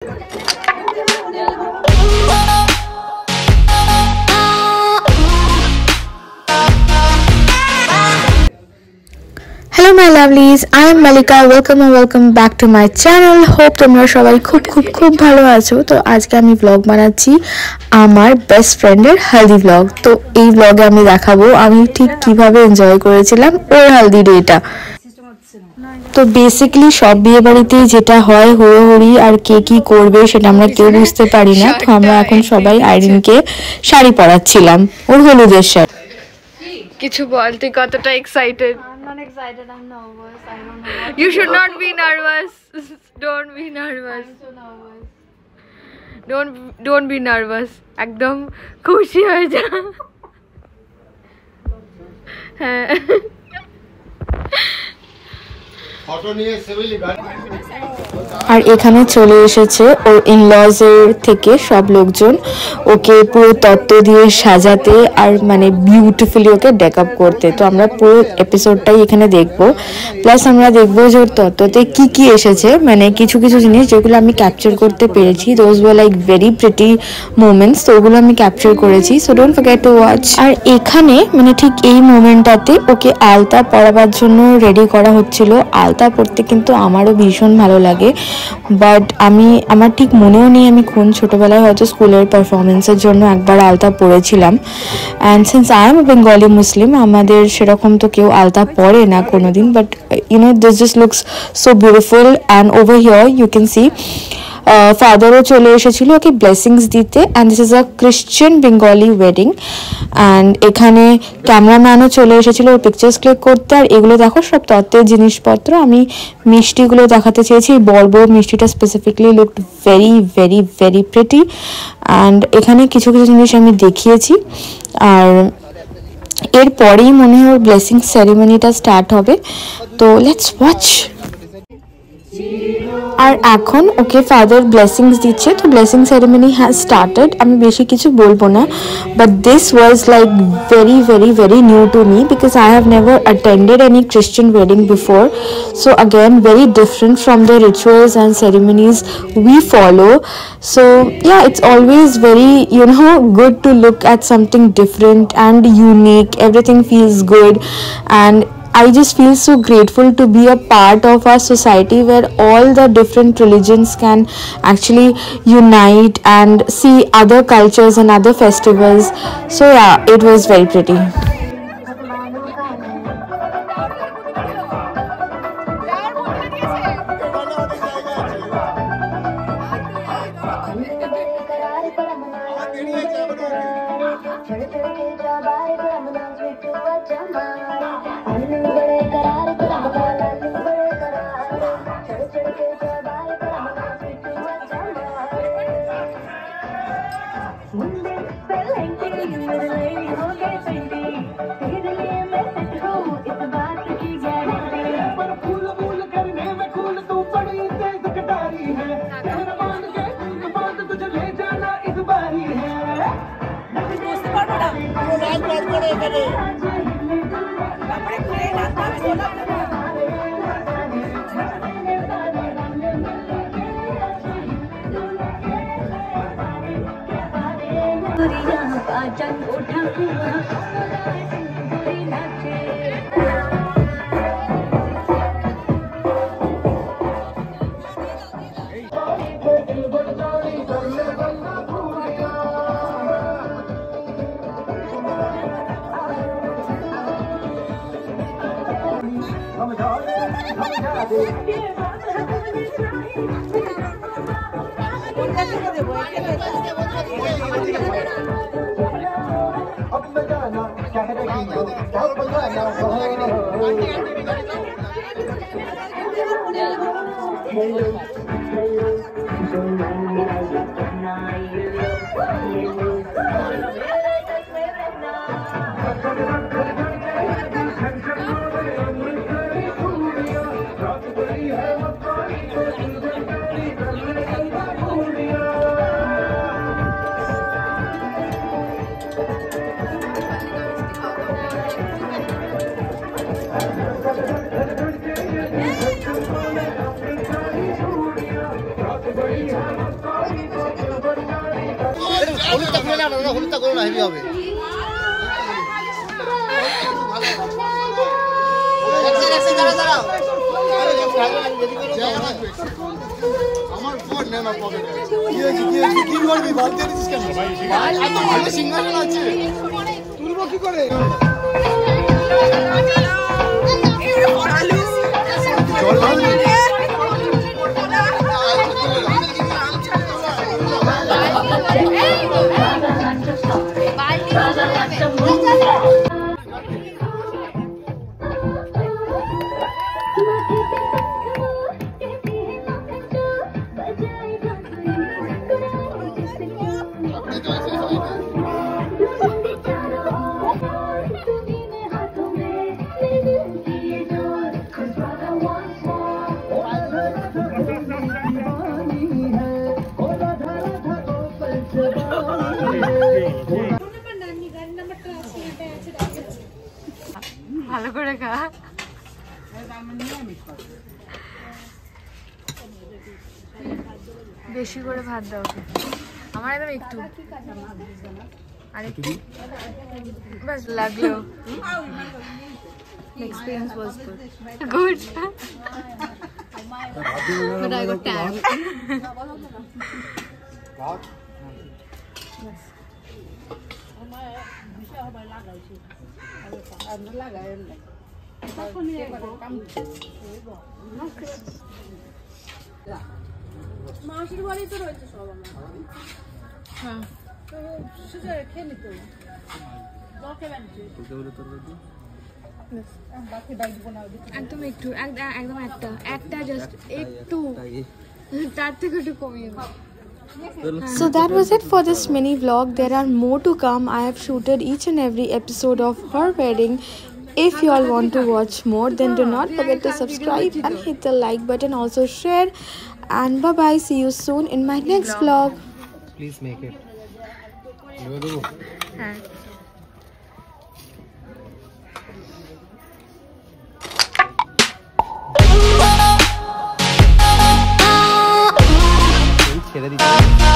Hello my lovelies, I am Malika. Welcome back to my channel. Hope তোমরা সবাই খুব ভালো আছো। তো আজকে আমি ব্লগ বানাচ্ছি আমার বেস্ট ফ্রেন্ডের হালদি ব্লগ। তো এই ব্লগে আমি দেখাবো আমি ঠিক কিভাবে এনজয় করেছিলাম ওর হালদি ডেটা। তো বেসিক্যালি সব বিয়ে বাড়িতেই যেটা হয় হুড়োহুড়ি আর কে কি করবে সেটা আমরা কেউ বুঝতে পারি না। তো আমরা এখন সবাই আইরিনকে শাড়ি পরাচ্ছিলাম ওর হলুদের শাড়ি। কিছু বল, তুই কতটা excited? I'm not excited, I'm nervous. I don't know what You should not be nervous. Don't be nervous. I'm so nervous. Don't be nervous. একদম খুশি হয়ে যা। হ্যাঁ। আর এখানে চলে এসেছে ওর ইনলজের থেকে সব লোকজন ওকে পুরো তত্ত্ব দিয়ে সাজাতে আর মানে বিউটিফুলি ওকে ডেকআপ করতে। তো আমরা পুরো এপিসোডটাই এখানে দেখবো, প্লাস আমরা দেখবো যে ওর তত্ত্বতে কি এসেছে, মানে কিছু জিনিস যেগুলো আমি ক্যাপচার করতে পেরেছি। Those were like very pretty moments, তো ওগুলো আমি ক্যাপচার করেছি। So don't forget to watch. আর এখানে মানে ঠিক এই মোমেন্টটাতে ওকে আলতা পরাবার জন্য রেডি করা হচ্ছিল। আলতা পরতে কিন্তু আমারও ভীষণ ভালো লাগে, বাট আমার ঠিক মনেও নেই আমি কোন ছোটোবেলায় হয়তো স্কুলের পারফরমেন্সের জন্য একবার আলতা পরেছিলাম। And since I am Bengali Muslim, আমাদের সেরকম তো কেউ আলতা পরে না কোনোদিন, but this just looks so beautiful. And over here you can see ফাদারও চলে এসেছিল ওকে ব্লেসিংস দিতে। And this is a Christian Bengali wedding. And এখানে ক্যামেরাম্যানও চলে এসেছিল ওর পিকচার্স ক্লিক করতে। আর এগুলো দেখো সব তত্ত্বের জিনিসপত্র। আমি মিষ্টিগুলো দেখাতে চেয়েছি, বড় মিষ্টিটা specifically looked very pretty. And এখানে কিছু জিনিস আমি দেখিয়েছি। আর এরপরেই মনে হয় ওর ব্লেসিং সেরিমনিটা স্টার্ট হবে। তো লেটস ওয়াচ। আর এখন ওকে ফাদার ব্লেসিংস দিচ্ছে। তো ব্লেসিং সেরেমনি হ্যাজ স্টার্টেড। আমি বেশি কিছু বলবো না, but this was like very new to me because I have never attended any Christian wedding before. So again, very different from the rituals and ceremonies we follow. So yeah, it's always very good to look at something different and unique. Everything feels good, and I just feel so grateful to be a part of our society where all the different religions can actually unite and see other cultures and other festivals. So yeah, it was very pretty. হলুদটা খুলে না হলুদটা করো না heavy হবে আমার phone নে না পকেটে কি করবি বালতি দিছিস কেন ভাই এত ভালো সিঙ্গারা আছে তুলবো কি করে জল ঢালবি ভালো করে খা বেশি করে ভাত দাও আমার একদম একটু আরেকটু বাস লাগলো experience was good but I got tired মাসির বাড়ি তো রয়েছে সব আমার হ্যাঁ তো সেটা খেয়ে নিত একদম একটু একদম একটা জাস্ট একটু তার থেকে একটু কমিয়ে দাও So that was it for this mini vlog. There are more to come. I have shooted each and every episode of her wedding. If you all want to watch more, then do not forget to subscribe and hit the like button. Also share. And bye bye. See you soon in my next vlog. Please make it. হ্যাঁ ছেড়ে দিচ্ছি